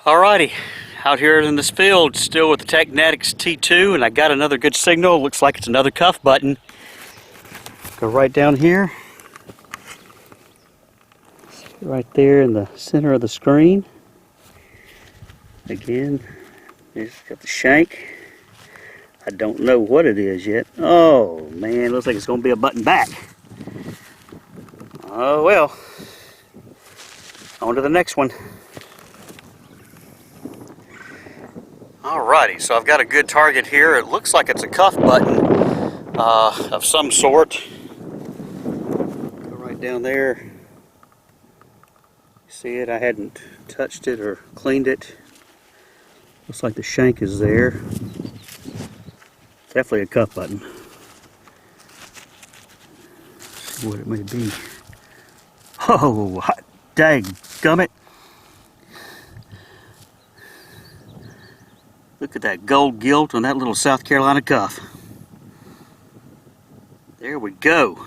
Alrighty, out here in this field, still with the Teknetics T2, and I got another good signal. Looks like it's another cuff button. Go right down here. Right there in the center of the screen. Again, it's got the shank. I don't know what it is yet. Oh man, looks like it's going to be a button back. Oh well. On to the next one. Alrighty, so I've got a good target here. It looks like it's a cuff button of some sort. Go right down there. See it? I hadn't touched it or cleaned it. Looks like the shank is there. Definitely a cuff button. Let's see what it may be. Oh, hot daggummit. Look at that gold gilt on that little South Carolina cuff. There we go.